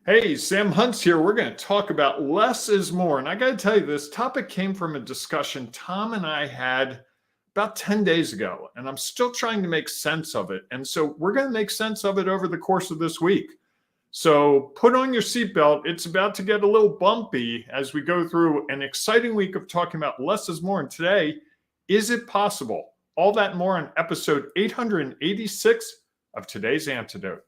Hey, Sam Hunt's here. We're going to talk about less is more. And I got to tell you, this topic came from a discussion Tom and I had about 10 days ago, and I'm still trying to make sense of it. And so we're going to make sense of it over the course of this week. So put on your seatbelt. It's about to get a little bumpy as we go through an exciting week of talking about less is more. And today, is it possible? All that and more on episode 886 of today's Antidote.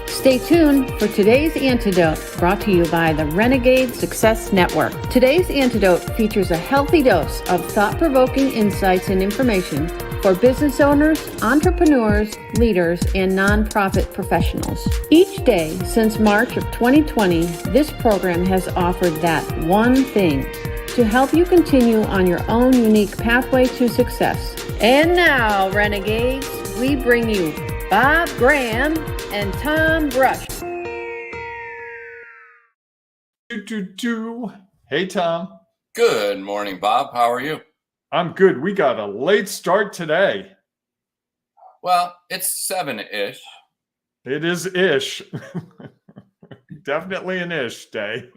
Stay tuned for today's Antidote, brought to you by the Renegade Success Network. Today's Antidote features a healthy dose of thought-provoking insights and information for business owners, entrepreneurs, leaders, and nonprofit professionals. Each day since March of 2020, this program has offered that one thing to help you continue on your own unique pathway to success. And now, Renegades, we bring you Bob Graham and Tom Brush. Hey, Tom. Good morning, Bob. How are you? I'm good. We got a late start today. Well, it's 7-ish. It is ish. Definitely an ish day.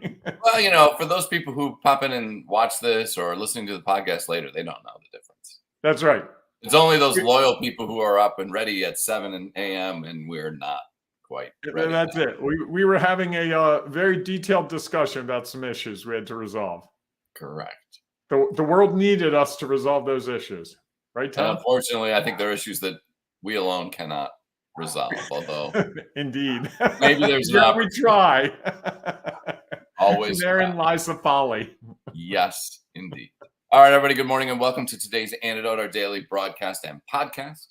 Well, for those people who pop in and watch this or listening to the podcast later, they don't know the difference. That's right. It's only those loyal people who are up and ready at 7 a.m. and we're not quite ready. That's it. We were having a very detailed discussion about some issues we had to resolve. Correct. The world needed us to resolve those issues. Right, Tom? And unfortunately, I think there are issues that we alone cannot resolve, although indeed. Maybe there's we try. Always. Therein lies the folly. Yes, indeed. All right, everybody, good morning and welcome to today's Antidote, our daily broadcast and podcast,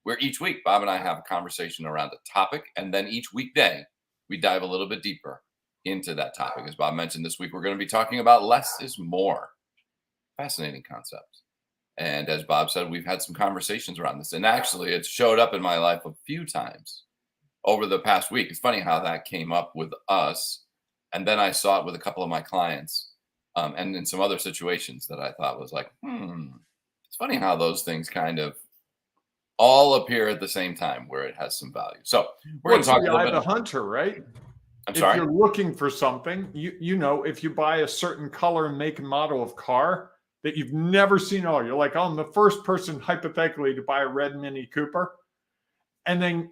where each week Bob and I have a conversation around a topic, and then each weekday we dive a little bit deeper into that topic. As Bob mentioned, this week we're going to be talking about less is more. Fascinating concept. And as Bob said, we've had some conversations around this, and actually it's showed up in my life a few times over the past week. It's funny how that came up with us, and then I saw it with a couple of my clients. And in some other situations that I thought was like, it's funny how those things kind of all appear at the same time where it has some value. So we're going to talk a little bit. The hunter, right? I'm sorry? If you're looking for something, if you buy a certain color and make and model of car that you've never seen, you're like, I'm the first person hypothetically to buy a red Mini Cooper. And then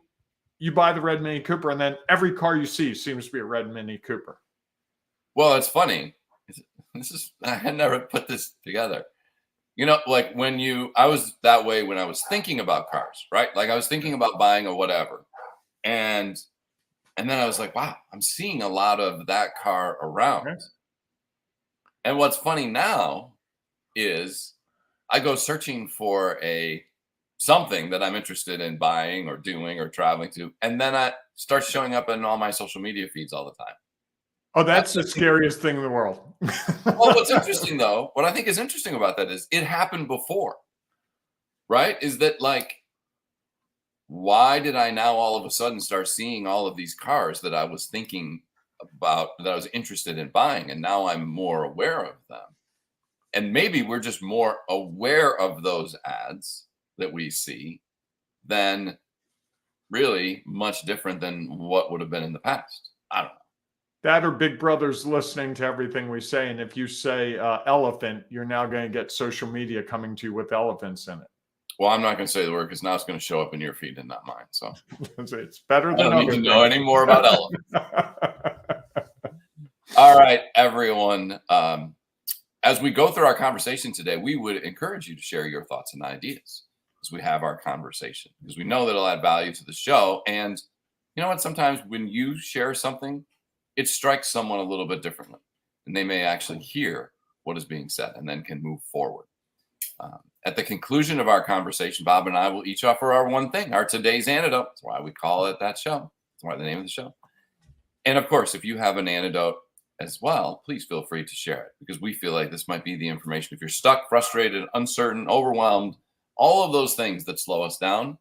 you buy the red Mini Cooper, and then every car you see seems to be a red Mini Cooper. Well, it's funny. I had never put this together. Like I was that way when I was thinking about cars, right? Like I was thinking about buying or whatever. And then I was like, wow, I'm seeing a lot of that car around. Okay. And what's funny now is I go searching for something that I'm interested in buying or doing or traveling to. And then I start showing up in all my social media feeds all the time. Oh, that's the scariest thing in the world. Well, what's interesting, though, what I think is interesting about that is it happened before, right? Is that like, why did I now all of a sudden start seeing all of these cars that I was thinking about, that I was interested in buying, and now I'm more aware of them? And maybe we're just more aware of those ads that we see than really much different than what would have been in the past. I don't know. That or Big Brother's listening to everything we say. And if you say elephant, you're now going to get social media coming to you with elephants in it. Well, I'm not going to say the word because now it's going to show up in your feed and not mine. So it's better than I don't need to know any more about elephants. All right, everyone. As we go through our conversation today, we would encourage you to share your thoughts and ideas as we have our conversation, because we know that it'll add value to the show. And you know what? Sometimes when you share something, it strikes someone a little bit differently, and they may actually hear what is being said and then can move forward. At the conclusion of our conversation, Bob and I will each offer our one thing, our today's antidote. That's why we call it that show. That's why the name of the show. And of course, if you have an antidote as well, please feel free to share it, because we feel like this might be the information. If you're stuck, frustrated, uncertain, overwhelmed, all of those things that slow us down,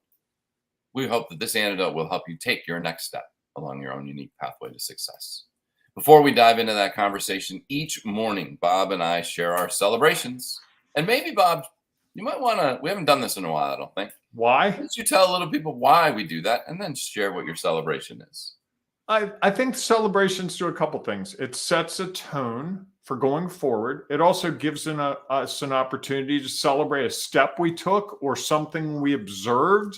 we hope that this antidote will help you take your next step along your own unique pathway to success. Before we dive into that conversation, each morning, Bob and I share our celebrations. And maybe, Bob, You might want to. We haven't done this in a while, I don't think. Why? Why don't you tell little people why we do that, and then share what your celebration is? I think celebrations do a couple things. It sets a tone for going forward. It also gives us an opportunity to celebrate a step we took or something we observed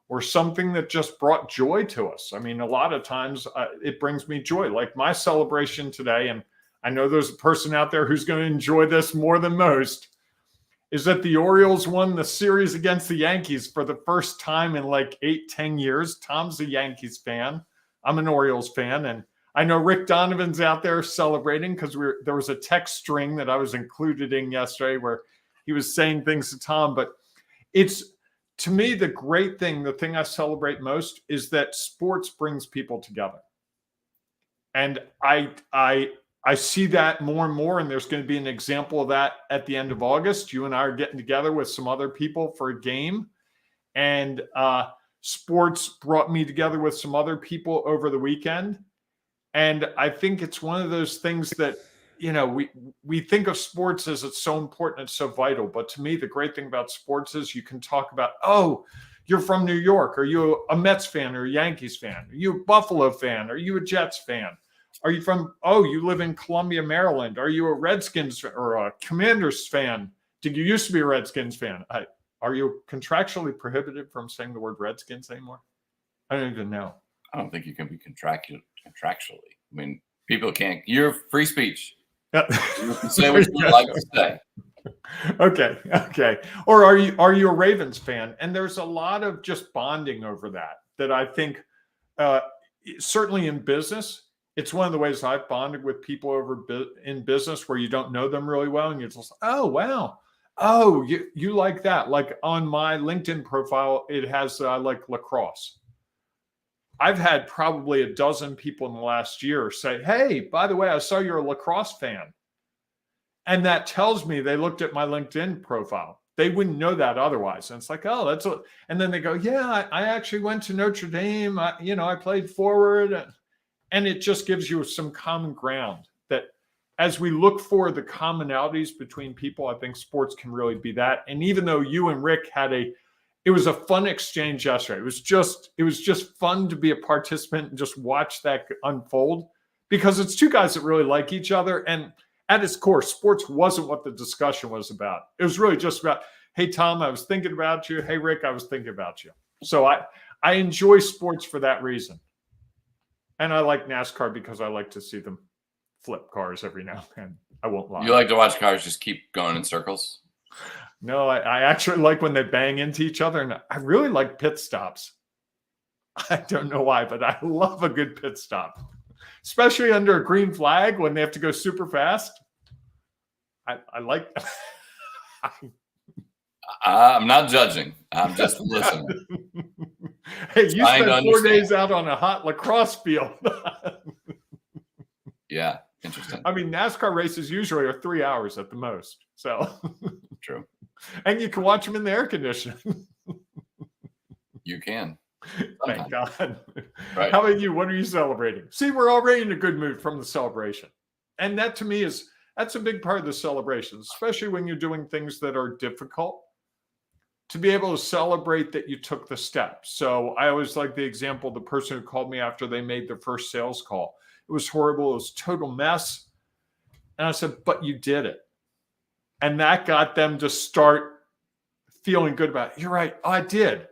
or something that just brought joy to us. I mean, a lot of times it brings me joy. Like my celebration today, and I know there's a person out there who's going to enjoy this more than most, is that the Orioles won the series against the Yankees for the first time in like 8-10 years. Tom's a Yankees fan. I'm an Orioles fan, and I know Rick Donovan's out there celebrating because there was a text string that I was included in yesterday where he was saying things to Tom. But it's, to me, the great thing, the thing I celebrate most is that sports brings people together. And I see that more and more, and there's going to be an example of that at the end of August. You and I are getting together with some other people for a game, and sports brought me together with some other people over the weekend. And I think it's one of those things that, you know, we think of sports as it's so important, it's so vital. But to me, the great thing about sports is you can talk about, oh, you're from New York. Are you a Mets fan or a Yankees fan? Are you a Buffalo fan? Are you a Jets fan? Are you from, oh, you live in Columbia, Maryland. Are you a Redskins or a Commanders fan? Did you used to be a Redskins fan? Are you contractually prohibited from saying the word Redskins anymore? I don't even know. I don't think you can be contractually. I mean, people can't. You're free speech. You can say what you like to say. Okay. Or are you a Ravens fan? And there's a lot of just bonding over that I think certainly in business, it's one of the ways I've bonded with people in business where you don't know them really well. And you're just, oh, wow. Oh, you like that. Like on my LinkedIn profile, it has I like lacrosse. I've had probably a dozen people in the last year say, hey, by the way, I saw you're a lacrosse fan. And that tells me they looked at my LinkedIn profile. They wouldn't know that otherwise. And it's like, oh, that's what. And then they go, yeah, I actually went to Notre Dame. I played forward. And it just gives you some common ground that as we look for the commonalities between people, I think sports can really be that. And even though you and Rick it was a fun exchange yesterday. It was just fun to be a participant and just watch that unfold because it's two guys that really like each other. And at its core, sports wasn't what the discussion was about. It was really just about, hey, Tom, I was thinking about you. Hey, Rick, I was thinking about you. So I enjoy sports for that reason. And I like NASCAR because I like to see them flip cars every now and then. I won't lie. You like to watch cars just keep going in circles? No, I actually like when they bang into each other. And I really like pit stops. I don't know why, but I love a good pit stop, especially under a green flag when they have to go super fast. I like that. I'm not judging. I'm just listening. Hey, you spent 4 days out on a hot lacrosse field. Yeah, interesting. I mean, NASCAR races usually are 3 hours at the most. So true. And you can watch them in the air conditioning. You can. Thank God. Right. How about you? What are you celebrating? See, we're already in a good mood from the celebration. And that to me that's a big part of the celebration, especially when you're doing things that are difficult. To be able to celebrate that you took the step. So I always like the example, the person who called me after they made their first sales call. It was horrible. It was a total mess. And I said, but you did it. And that got them to start feeling good about it. You're right. Oh, I did.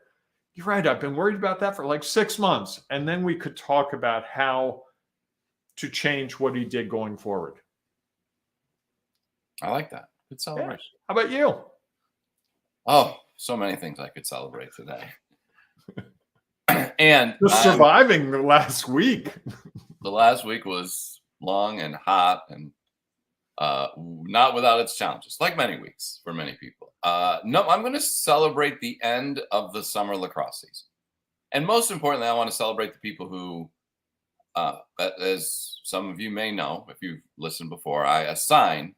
You're right. I've been worried about that for like 6 months. And then we could talk about how to change what he did going forward. I like that. Good celebration. Yeah. How about you? Oh, so many things I could celebrate today. And just surviving the last week. The last week was long and hot and not without its challenges, like many weeks for many people. No, I'm going to celebrate the end of the summer lacrosse season. And most importantly, I want to celebrate the people who, as some of you may know, if you've listened before, I assign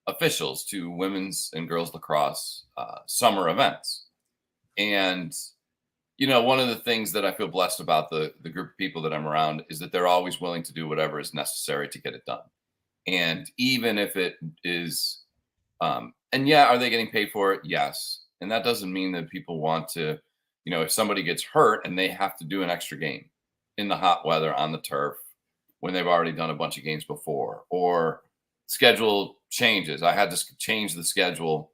officials to women's and girls lacrosse summer events. And, one of the things that I feel blessed about the group of people that I'm around is that they're always willing to do whatever is necessary to get it done. And even if it is And yeah, are they getting paid for it? Yes. And that doesn't mean that people want to, if somebody gets hurt and they have to do an extra game in the hot weather on the turf when they've already done a bunch of games before, or schedule changes. I had to change the schedule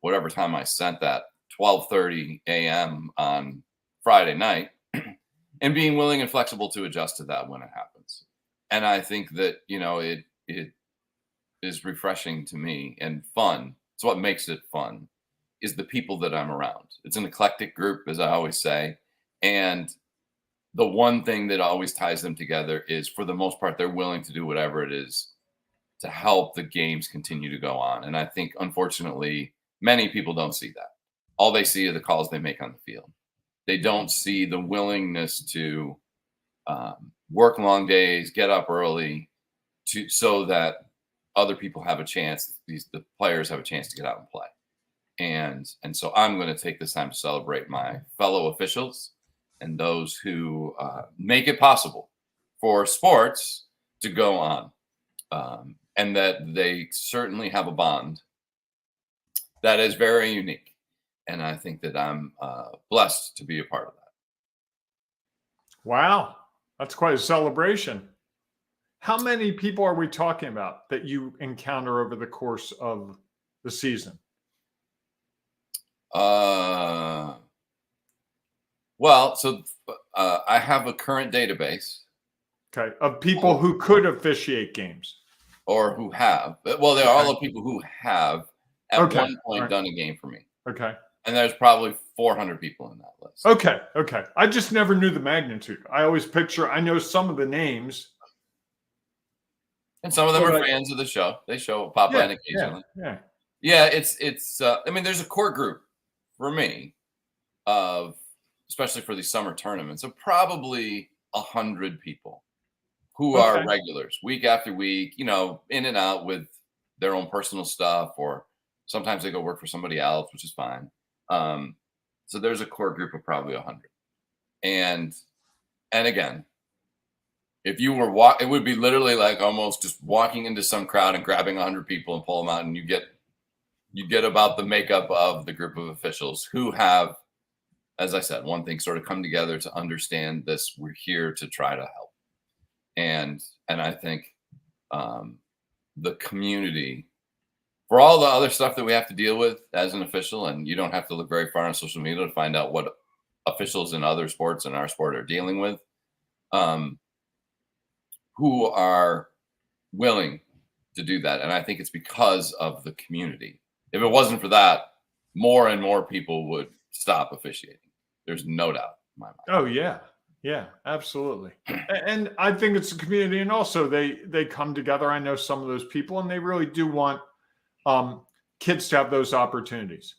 whatever time I sent that, 12:30 a.m. on Friday night, and being willing and flexible to adjust to that when it happens. And I think that, it is refreshing to me and fun. It's what makes it fun is the people that I'm around. It's an eclectic group, as I always say. And the one thing that always ties them together is, for the most part, they're willing to do whatever it is to help the games continue to go on. And I think, unfortunately, many people don't see that. All they see are the calls they make on the field. They don't see the willingness to work long days, get up early, so that other people have a chance. The players have a chance to get out and play. And so I'm going to take this time to celebrate my fellow officials and those who make it possible for sports to go on, and that they certainly have a bond that is very unique. And I think that I'm blessed to be a part of that. Wow, that's quite a celebration. How many people are we talking about that you encounter over the course of the season? Well, so I have a current database. Okay, of people who could officiate games. Or who have. Well, there are all the people who have at one point done a game for me. Okay. And there's probably 400 people in that list. Okay. I just never knew the magnitude. I always I know some of the names. And some of them are fans of the show. They pop in occasionally. Yeah, it's I mean, there's a core group for me of, especially for these summer tournaments, of probably 100 people who are regulars week after week, in and out with their own personal stuff, or sometimes they go work for somebody else, which is fine. So there's a core group of probably 100. And again, if you were it would be literally like almost just walking into some crowd and grabbing 100 people and pull them out, and you get about the makeup of the group of officials who have, as I said, one thing, sort of come together to understand this. We're here to try to help. And I think the community, for all the other stuff that we have to deal with as an official, and you don't have to look very far on social media to find out what officials in other sports and our sport are dealing with, who are willing to do that. And I think it's because of the community. If it wasn't for that, more and more people would stop officiating. There's no doubt in my mind. Oh, yeah. Yeah, absolutely. And I think it's a community, and also they come together. I know some of those people, and they really do want kids to have those opportunities.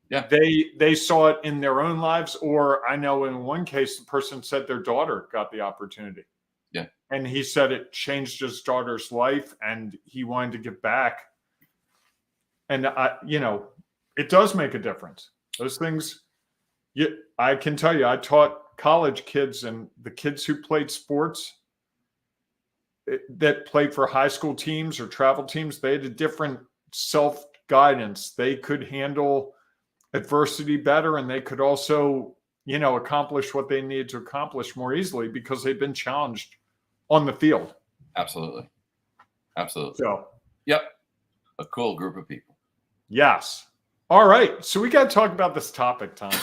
Yeah. They saw it in their own lives, or I know in one case, the person said their daughter got the opportunity. Yeah. And he said it changed his daughter's life, and he wanted to give back. And it does make a difference. Those things, I can tell you, I taught college kids, and the kids who played sports that played for high school teams or travel teams, they had a different self-guidance. They could handle adversity better, and they could also, accomplish what they needed to accomplish more easily because they've been challenged on the field. Absolutely. So, yep. A cool group of people. Yes. All right. So we got to talk about this topic, Tom.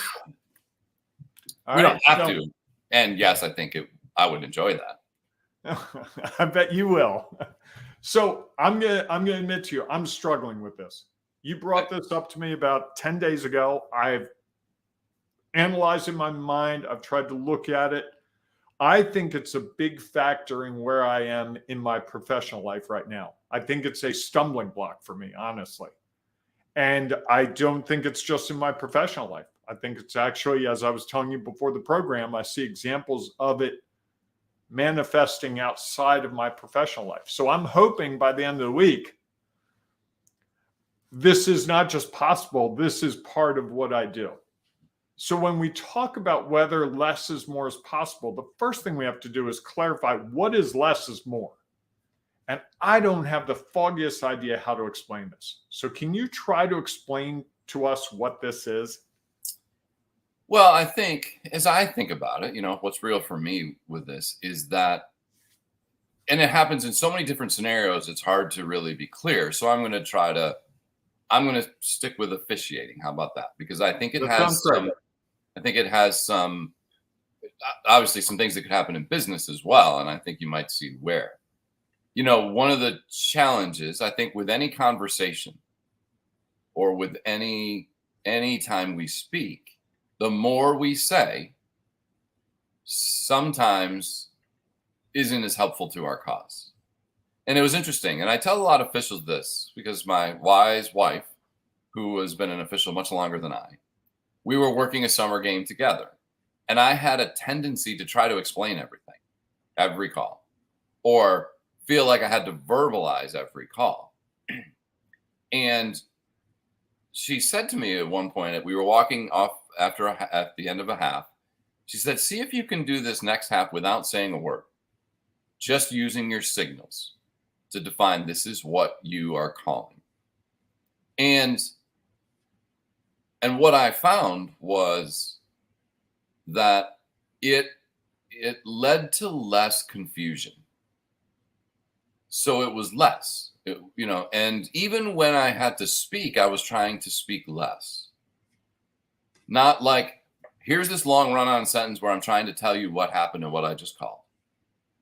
We don't have to. And yes, I think I would enjoy that. I bet you will. So I'm gonna admit to you, I'm struggling with this. You brought this up to me about 10 days ago. I've analyzed in my mind. I've tried to look at it. I think it's a big factor in where I am in my professional life right now. I think it's a stumbling block for me, honestly. And I don't think it's just in my professional life. I think it's actually, as I was telling you before the program, I see examples of it manifesting outside of my professional life. So I'm hoping by the end of the week, this is not just possible, this is part of what I do. So when we talk about whether less is more is possible, the first thing we have to do is clarify what is less is more. And I don't have the foggiest idea how to explain this. So can you try to explain to us what this is? Well, I think as I think about it, what's real for me with this is that, and it happens in so many different scenarios, it's hard to really be clear. So I'm going to stick with officiating. How about that? Because I think it That has sounds great. some, obviously some things that could happen in business as well. And I think you might see where, one of the challenges, I think, with any conversation or with any time we speak, the more we say sometimes isn't as helpful to our cause. And it was interesting. And I tell a lot of officials this because my wise wife, who has been an official much longer than I, we were working a summer game together. And I had a tendency to try to explain everything, every call, or feel like I had to verbalize every call. And she said to me at one point, we were walking off at the end of a half. She said, see if you can do this next half without saying a word, just using your signals to define this is what you are calling. And what I found was that it led to less confusion. So it was less, and even when I had to speak, I was trying to speak less. Not like, here's this long run-on sentence where I'm trying to tell you what happened and what I just called.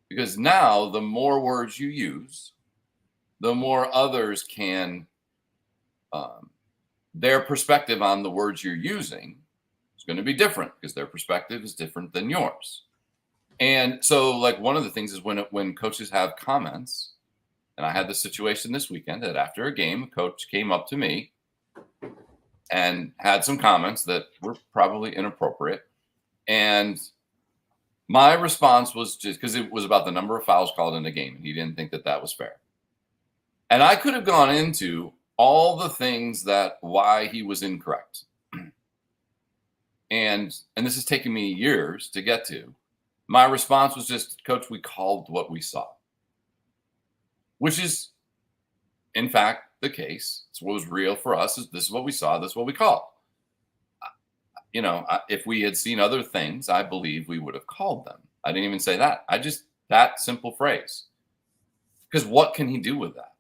Because now the more words you use, the more others can, their perspective on the words you're using is going to be different because their perspective is different than yours. And so, like, one of the things is when coaches have comments, and I had this situation this weekend that after a game, a coach came up to me and had some comments that were probably inappropriate. And my response was just because it was about the number of fouls called in a game, and he didn't think that was fair. And I could have gone into all the things why he was incorrect. And this has taken me years to get to. My response was just, Coach, we called what we saw. Which is, in fact, the case. It's what was real for us. This is what we saw. This is what we called. If we had seen other things, I believe we would have called them. I didn't even say that. That simple phrase. Because what can he do with that?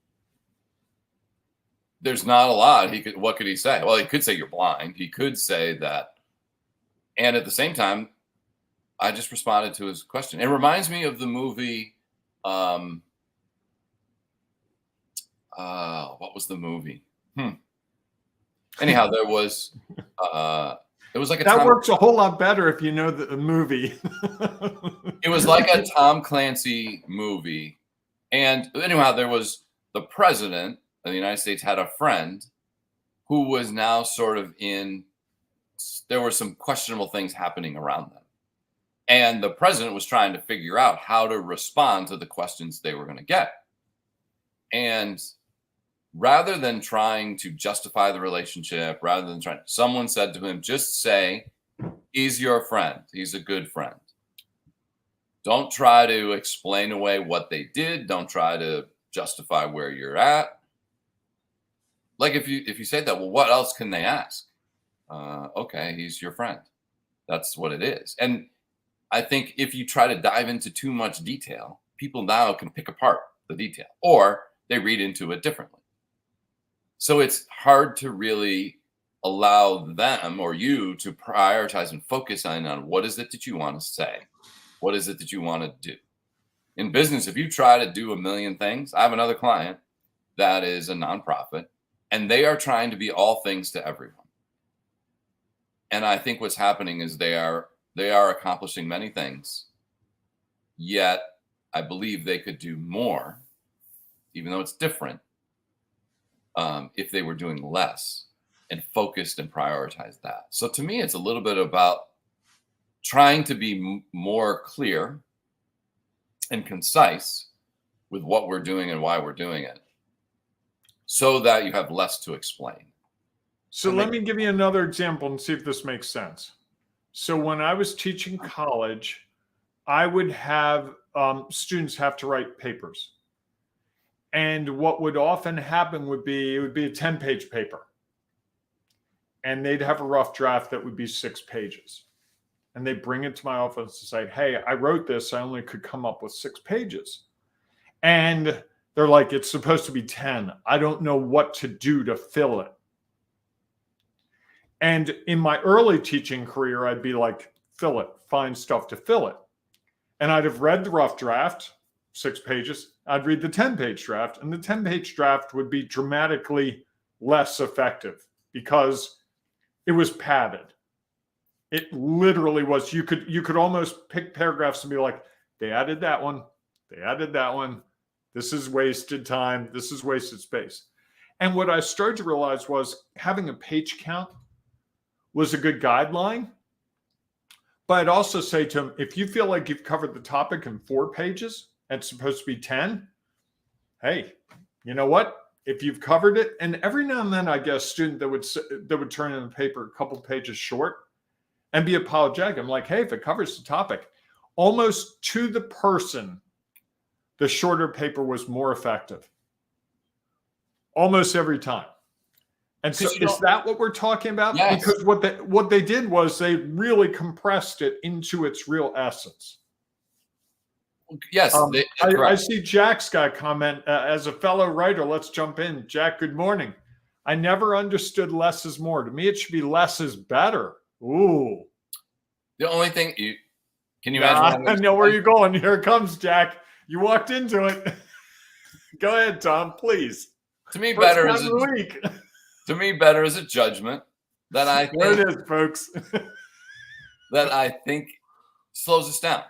There's not a lot. What could he say? Well, he could say you're blind. He could say that. And at the same time, I just responded to his question. It reminds me of the movie. What was the movie? Anyhow, there was like a that works a whole lot better if you know the movie. It was like a Tom Clancy movie. And anyhow, there was the president of the United States had a friend who was now sort of there were some questionable things happening around them. And the president was trying to figure out how to respond to the questions they were going to get. And rather than trying to justify the relationship, someone said to him, just say, he's your friend. He's a good friend. Don't try to explain away what they did. Don't try to justify where you're at. Like if you say that, well, what else can they ask? Okay, he's your friend. That's what it is. And I think if you try to dive into too much detail, people now can pick apart the detail or they read into it differently. So it's hard to really allow them or you to prioritize and focus on what is it that you want to say? What is it that you want to do? In business, if you try to do a million things, I have another client that is a nonprofit, and they are trying to be all things to everyone. And I think what's happening is they are accomplishing many things, yet I believe they could do more, even though it's different, if they were doing less and focused and prioritized that. So to me, it's a little bit about trying to be more clear and concise with what we're doing and why we're doing it so that you have less to explain. So let me give you another example and see if this makes sense. So when I was teaching college, I would have students have to write papers. And what would often happen would be, it would be a 10-page paper. And they'd have a rough draft that would be 6 pages. And they bring it to my office and say, hey, I wrote this. I only could come up with 6 pages. And they're like, it's supposed to be 10. I don't know what to do to fill it. And in my early teaching career, I'd be like, fill it, find stuff to fill it. And I'd have read the rough draft, 6 pages. I'd read the 10-page draft, and the 10-page draft would be dramatically less effective because it was padded. It literally was. You could almost pick paragraphs and be like, they added that one. They added that one. This is wasted time. This is wasted space. And what I started to realize was having a page count was a good guideline. But I'd also say to them, if you feel like you've covered the topic in 4 pages and it's supposed to be 10, hey, you know what? If you've covered it, and every now and then I get a student that would turn in the paper a couple pages short and be apologetic. I'm like, hey, if it covers the topic, almost to the person, the shorter paper was more effective. Almost every time. And so is that what we're talking about? Yes. Because what they did was they really compressed it into its real essence. Yes. I see Jack's got a comment. As a fellow writer, let's jump in. Jack, good morning. I never understood less is more. To me, it should be less is better. Ooh. The only thing can you imagine? I know where you're going. Here it comes, Jack. You walked into it. Go ahead, Tom, please. To me, better is a judgment that I think, there it is, folks. that I think slows us down.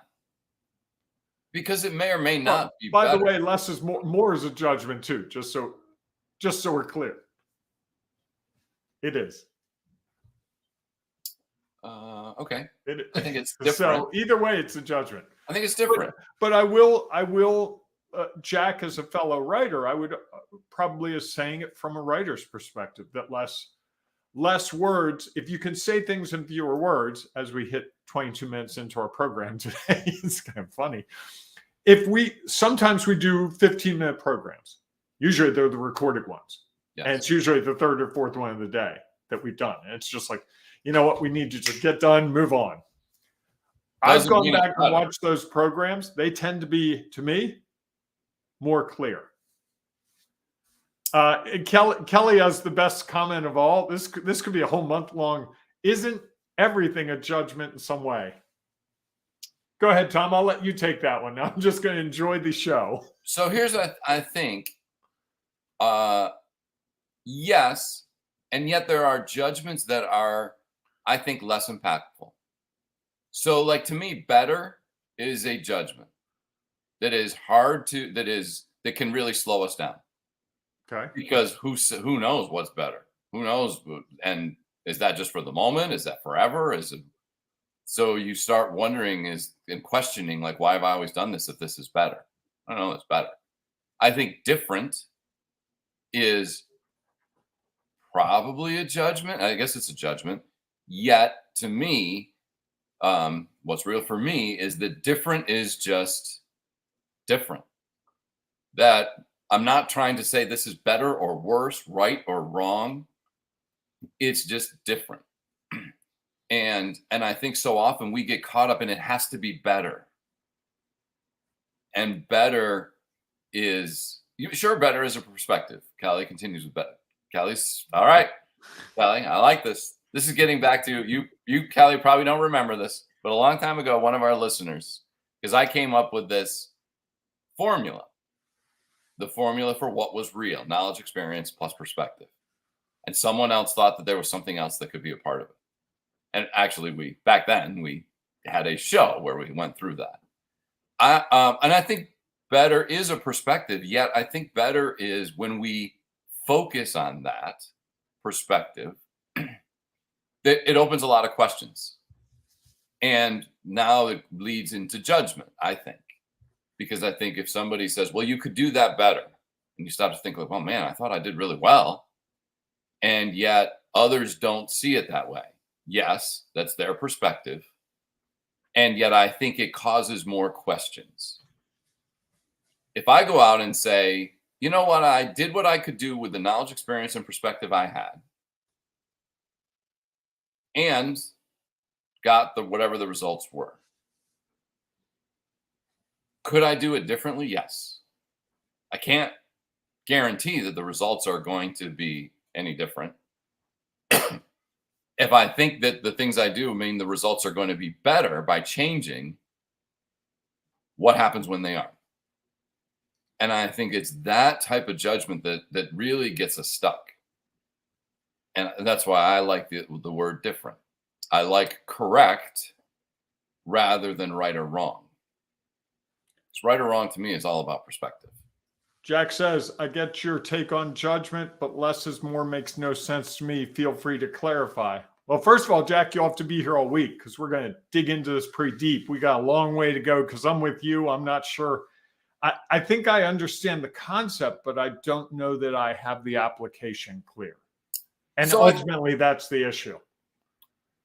Because it may or may not be By better. the way, less is more. More is a judgment too. Just so we're clear. It is. Okay. I think it's different. So either way, it's a judgment. I think it's different. But I will. Jack, as a fellow writer, I would probably is saying it from a writer's perspective that less words. If you can say things in fewer words, as we hit 22 minutes into our program today, it's kind of funny. Sometimes we do 15-minute programs. Usually they're the recorded ones. Yes. And it's usually the 3rd or 4th one of the day that we've done. And it's just like, you know what? We need to just get done, move on. I've gone back and watched those programs. They tend to be, to me, more clear. Kelly has the best comment of all. This could be a whole month long. Isn't everything a judgment in some way? Go ahead, Tom. I'll let you take that one. I'm just going to enjoy the show. So here's what I think. Yes, and yet there are judgments that are, I think, less impactful. So, like, to me, better is a judgment that is that can really slow us down. Okay. Because who knows what's better? Who knows? And is that just for the moment? Is that forever? Is it? So you start wondering and questioning, like, why have I always done this if this is better? I don't know. It's better. I think different is probably a judgment. I guess it's a judgment. Yet, to me, what's real for me is that different is just different. That I'm not trying to say this is better or worse, right or wrong. It's just different. And I think so often we get caught up in it has to be better. And better is better is a perspective. Callie continues with better. Callie's all right. Callie, I like this. This is getting back to you, Callie, probably don't remember this, but a long time ago, one of our listeners, because I came up with this formula, the formula for what was real, knowledge, experience, plus perspective. And someone else thought that there was something else that could be a part of it. And actually, back then we had a show where we went through that. And I think better is a perspective, yet I think better is when we focus on that perspective, it opens a lot of questions. And now it leads into judgment, I think. Because I think if somebody says, well, you could do that better, and you stop to think like, well, man, I thought I did really well. And yet others don't see it that way. Yes, that's their perspective. And yet I think it causes more questions. If I go out and say, you know what? I did what I could do with the knowledge, experience, and perspective I had, and got the whatever the results were. Could I do it differently? Yes. I can't guarantee that the results are going to be any different. If I think that the things I do mean the results are going to be better by changing, what happens when they aren't? And I think it's that type of judgment that really gets us stuck. And that's why I like the word different. I like correct rather than right or wrong. It's right or wrong to me is all about perspective. Jack says, I get your take on judgment, but less is more makes no sense to me. Feel free to clarify. Well, first of all, Jack, you'll have to be here all week because we're going to dig into this pretty deep. We got a long way to go because I'm with you. I'm not sure. I think I understand the concept, but I don't know that I have the application clear. And So ultimately, that's the issue.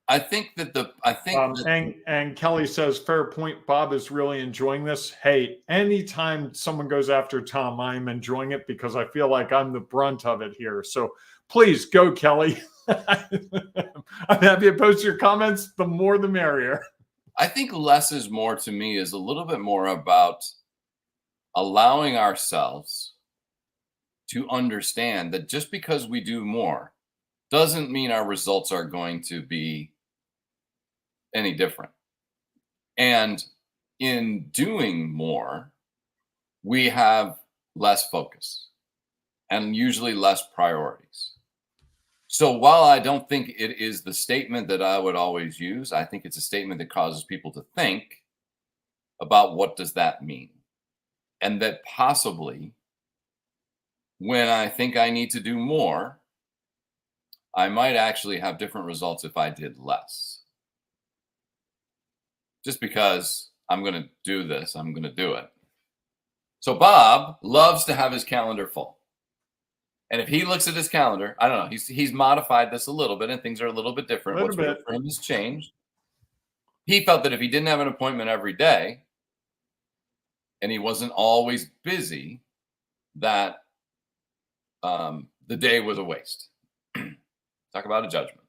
I think And Kelly says, fair point. Bob is really enjoying this. Hey, anytime someone goes after Tom, I'm enjoying it because I feel like I'm the brunt of it here. So please go, Kelly. I'm happy to post your comments. The more, the merrier. I think less is more to me is a little bit more about allowing ourselves to understand that just because we do more doesn't mean our results are going to be any different. And in doing more, we have less focus and usually less priorities. So while I don't think it is the statement that I would always use, I think it's a statement that causes people to think about what does that mean? And that possibly when I think I need to do more, I might actually have different results if I did less. Just because I'm going to do this, I'm going to do it. So Bob loves to have his calendar full. And if he looks at his calendar, I don't know, he's modified this a little bit and things are a little bit different. What's good for him has changed. He felt that if he didn't have an appointment every day and he wasn't always busy, that the day was a waste. Talk about a judgment.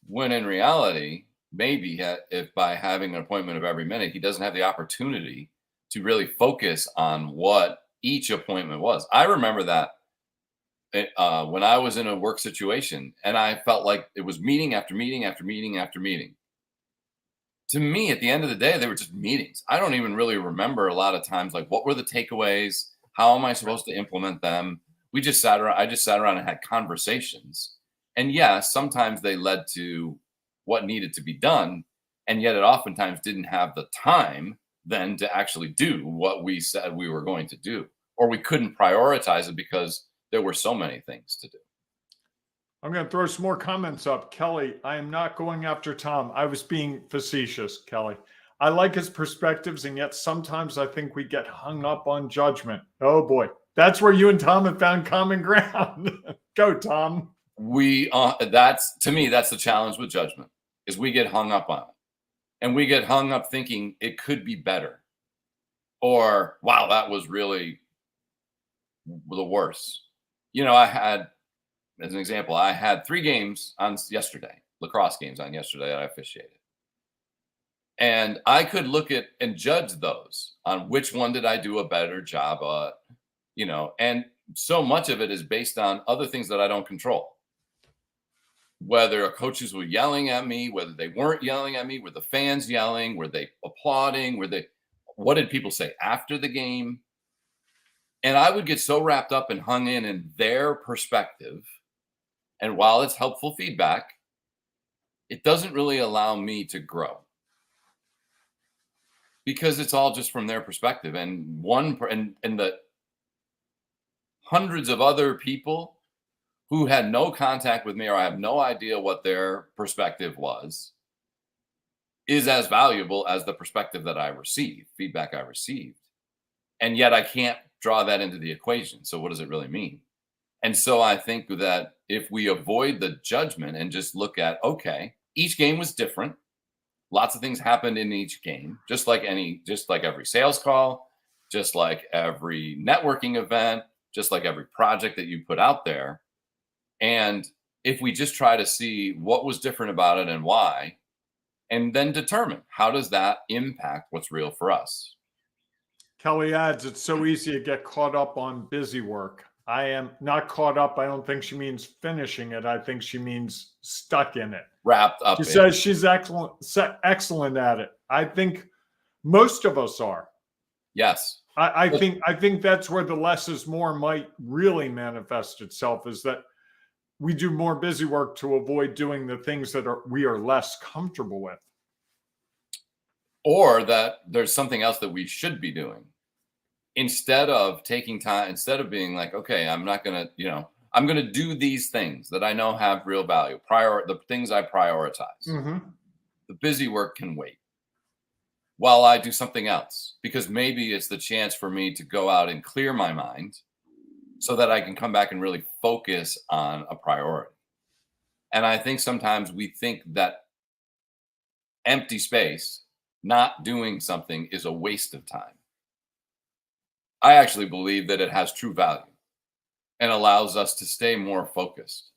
When in reality, maybe if by having an appointment of every minute, he doesn't have the opportunity to really focus on what each appointment was. I remember that when I was in a work situation and I felt like it was meeting after meeting after meeting after meeting. To me, at the end of the day, they were just meetings. I don't even really remember a lot of times, like what were the takeaways? How am I supposed to implement them? I just sat around and had conversations. And yes, sometimes they led to what needed to be done. And yet it oftentimes didn't have the time then to actually do what we said we were going to do. Or we couldn't prioritize it because there were so many things to do. I'm going to throw some more comments up. Kelly, I am not going after Tom. I was being facetious, Kelly. I like his perspectives, and yet sometimes I think we get hung up on judgment. Oh boy, that's where you and Tom have found common ground. Go, Tom. That's to me, that's the challenge with judgment, is we get hung up on it. And we get hung up thinking it could be better. Or, wow, that was really the worst. You know, I had, as an example, I had 3 games on yesterday, lacrosse games on yesterday that I officiated. And I could look at and judge those on which one did I do a better job at, and so much of it is based on other things that I don't control. Whether coaches were yelling at me, whether they weren't yelling at me, were the fans yelling, were they applauding, what did people say after the game? And I would get so wrapped up and hung in their perspective. And while it's helpful feedback, it doesn't really allow me to grow. Because it's all just from their perspective. And the hundreds of other people who had no contact with me, or I have no idea what their perspective was, is as valuable as the perspective that I received, feedback I received. And yet I can't draw that into the equation. So what does it really mean? And so I think that if we avoid the judgment and just look at, okay, each game was different. Lots of things happened in each game, just like every sales call, just like every networking event, just like every project that you put out there. And if we just try to see what was different about it and why, and then determine how does that impact what's real for us. Kelly adds, it's so easy to get caught up on busy work. I am not caught up. I don't think she means finishing it. I think she means stuck in it. Wrapped up. She says she's excellent at it. I think most of us are. Yes. I think that's where the less is more might really manifest itself, is that we do more busy work to avoid doing the things that we are less comfortable with. Or that there's something else that we should be doing. Instead of taking time, instead of being like, okay, I'm not going to, I'm going to do these things that I know have real value, the things I prioritize. Mm-hmm. The busy work can wait while I do something else, because maybe it's the chance for me to go out and clear my mind so that I can come back and really focus on a priority. And I think sometimes we think that empty space, not doing something, is a waste of time. I actually believe that it has true value and allows us to stay more focused,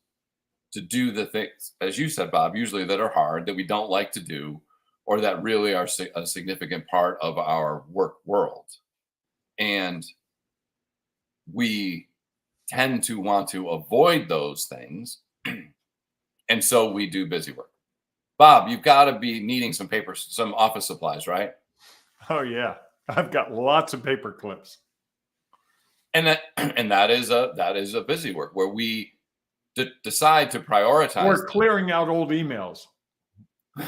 to do the things, as you said, Bob, usually that are hard, that we don't like to do, or that really are a significant part of our work world. And we tend to want to avoid those things. And so we do busy work. Bob, you've got to be needing some paper, some office supplies, right? Oh, yeah. I've got lots of paper clips. And that is a busy work where we decide to prioritize. We're clearing out old emails.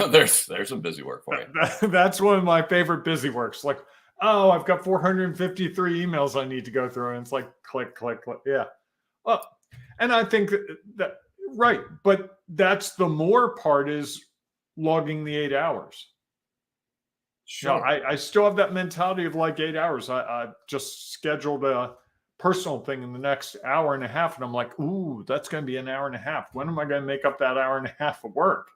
there's some busy work for you. That's one of my favorite busy works. Like, oh, I've got 453 emails I need to go through. And it's like, click, click, click. Yeah. Well, and I think that right. But that's the more part, is logging the 8 hours. Sure. I still have that mentality of like 8 hours. I just scheduled a personal thing in the next hour and a half. And I'm like, ooh, that's going to be an hour and a half. When am I going to make up that hour and a half of work?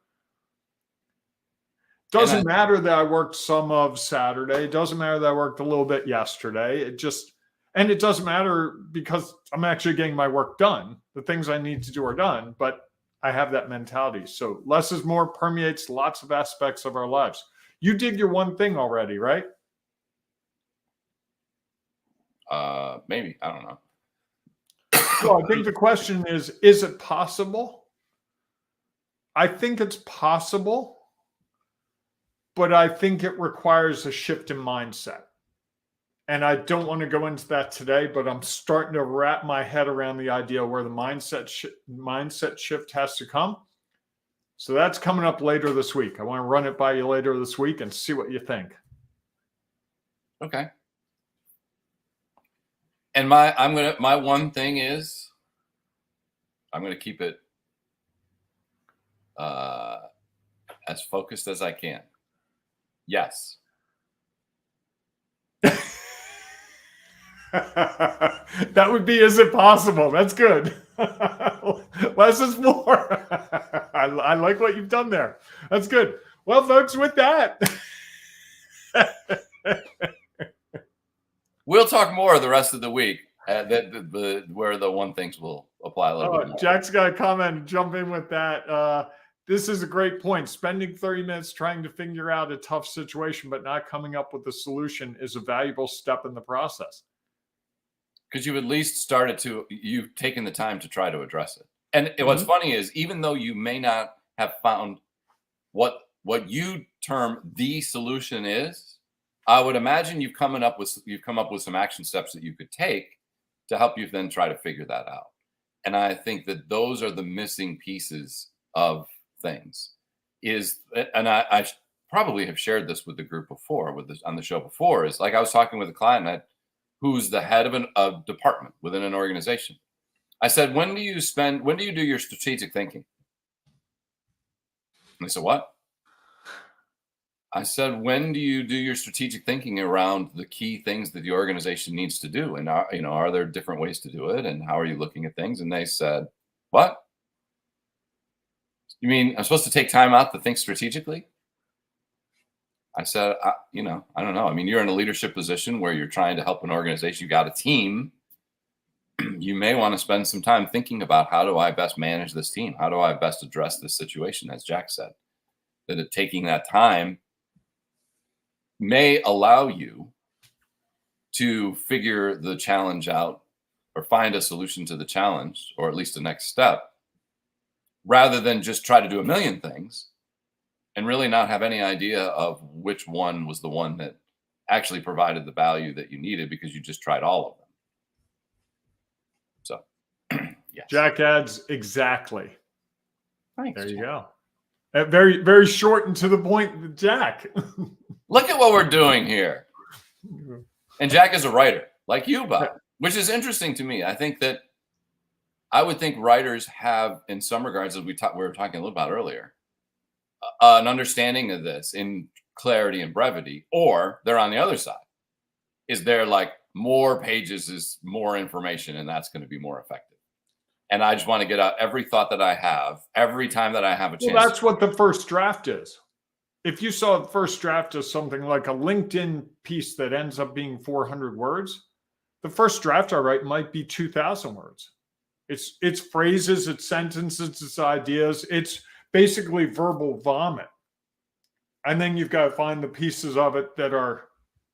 Doesn't matter that I worked some of Saturday. It doesn't matter that I worked a little bit yesterday. It doesn't matter because I'm actually getting my work done. The things I need to do are done, but I have that mentality. So less is more permeates lots of aspects of our lives. You did your one thing already, right? Maybe. I don't know. So I think the question is it possible? I think it's possible, but I think it requires a shift in mindset. And I don't want to go into that today, but I'm starting to wrap my head around the idea where the mindset shift has to come. So that's coming up later this week. I want to run it by you later this week and see what you think. Okay. And my one thing is I'm going to keep it as focused as I can. Yes. That would be, is it possible? That's good. Less is more. I like what you've done there. That's good. Well, folks, with that, we'll talk more the rest of the week. Where the one things will apply a little bit more. Jack's got a comment. Jump in with that. This is a great point. Spending 30 minutes trying to figure out a tough situation, but not coming up with a solution, is a valuable step in the process. Because you've at least you've taken the time to try to address it. And what's funny is, even though you may not have found what you term the solution is, I would imagine you've come up with some action steps that you could take to help you then try to figure that out. And I think that those are the missing pieces of things. And I probably have shared this with the group before, on the show before, is like, I was talking with a client who's the head of a department within an organization. I said, when do you do your strategic thinking? And they said, what? I said, when do you do your strategic thinking around the key things that the organization needs to do? And are there different ways to do it? And how are you looking at things? And they said, what? You mean I'm supposed to take time out to think strategically? I said, I don't know. I mean, you're in a leadership position where you're trying to help an organization. You got a team. You may want to spend some time thinking about, how do I best manage this team? How do I best address this situation? As Jack said, that taking that time may allow you to figure the challenge out or find a solution to the challenge, or at least a next step, rather than just try to do a million things and really not have any idea of which one was the one that actually provided the value that you needed, because you just tried all of them. So, yes. Jack adds, exactly. Thanks, There you Jack. go. Very, very short and to the point, Jack. Look at what we're doing here. And Jack is a writer like you, Bob, which is interesting to me. I think that I would think writers have, in some regards, as we were talking a little about earlier, an understanding of this in clarity and brevity, or they're on the other side. Is there like more pages is more information, and that's going to be more effective? And I just want to get out every thought that I have every time that I have a chance. Well, that's what the first draft is. If you saw the first draft as something like a LinkedIn piece that ends up being 400 words, the first draft I write might be 2,000 words. It's phrases, it's sentences, it's ideas. It's basically verbal vomit. And then you've got to find the pieces of it that are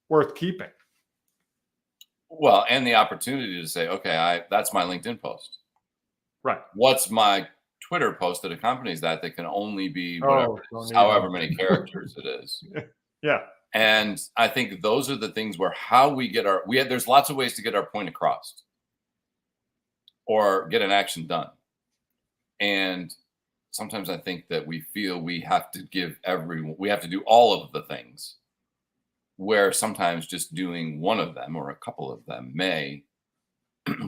worth keeping. Well, and the opportunity to say, okay, that's my LinkedIn post. Right. What's my Twitter post that accompanies that can only be whatever, however many characters it is. Yeah. And I think those are the things where how we get there's lots of ways to get our point across or get an action done. And sometimes I think that we feel we have to do all of the things, where sometimes just doing one of them or a couple of them may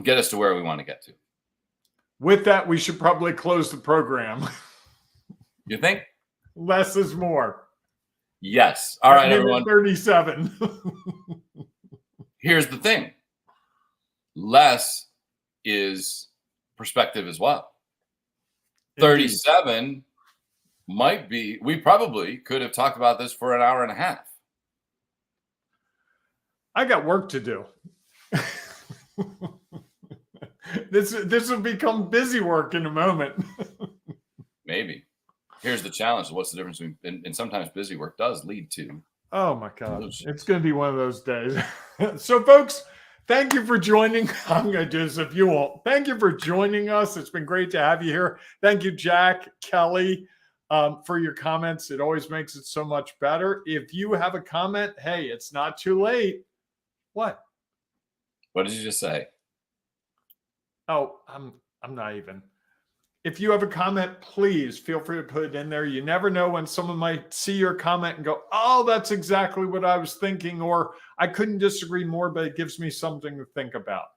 get us to where we want to get to. With that, we should probably close the program. You think? Less is more. Yes. All right, everyone. 37. Here's the thing. Less is perspective as well. 37 might be, we probably could have talked about this for an hour and a half. I got work to do. This will become busy work in a moment. Maybe. Here's the challenge. What's the difference between, and sometimes busy work does lead to. Oh my God. It's going to be one of those days. So folks, thank you for joining. I'm going to do this if you won't. Thank you for joining us. It's been great to have you here. Thank you, Jack, Kelly, for your comments. It always makes it so much better. If you have a comment, hey, it's not too late. What? What did you just say? Oh, I'm not even. If you have a comment, please feel free to put it in there. You never know when someone might see your comment and go, oh, that's exactly what I was thinking, or I couldn't disagree more, but it gives me something to think about.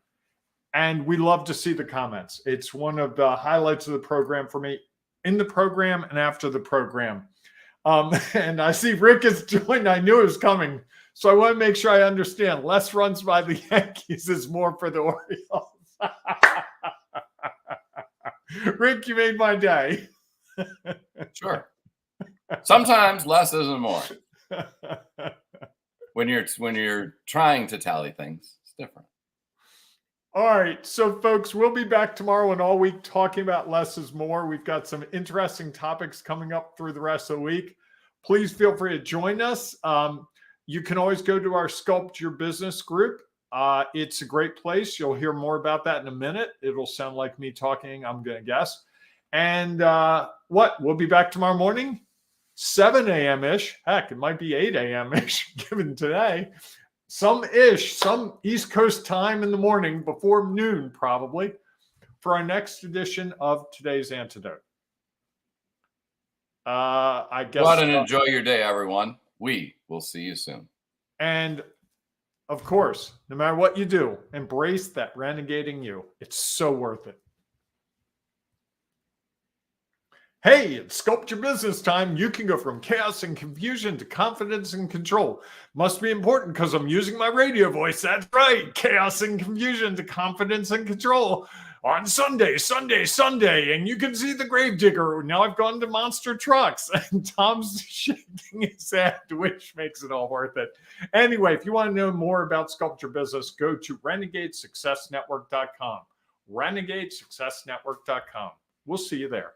And we love to see the comments. It's one of the highlights of the program for me, in the program and after the program. And I see Rick has joined. I knew it was coming. So I want to make sure I understand. Less runs by the Yankees is more for the Orioles. Rick, you made my day. Sure. Sometimes less isn't more. When you're trying to tally things, it's different. All right. So folks, we'll be back tomorrow and all week talking about less is more. We've got some interesting topics coming up through the rest of the week. Please feel free to join us. You can always go to our Sculpt Your Business group. It's a great place. You'll hear more about that in a minute. It'll sound like me talking, I'm going to guess. And we'll be back tomorrow morning, 7 a.m.-ish. Heck, it might be 8 a.m.-ish given today. Some East Coast time in the morning before noon, probably, for our next edition of Today's Antidote. I guess. Go out and enjoy your day, everyone. We will see you soon. And of course, no matter what you do, embrace that renegading you. It's so worth it. Hey, it's Sculpt Your Business time. You can go from chaos and confusion to confidence and control. Must be important because I'm using my radio voice. That's right. Chaos and confusion to confidence and control. on Sunday, and you can see the Gravedigger. Now I've gone to Monster Trucks, and Tom's shaking his head, which makes it all worth it. Anyway, if you want to know more about sculpture business, go to renegadesuccessnetwork.com. renegadesuccessnetwork.com. We'll see you there.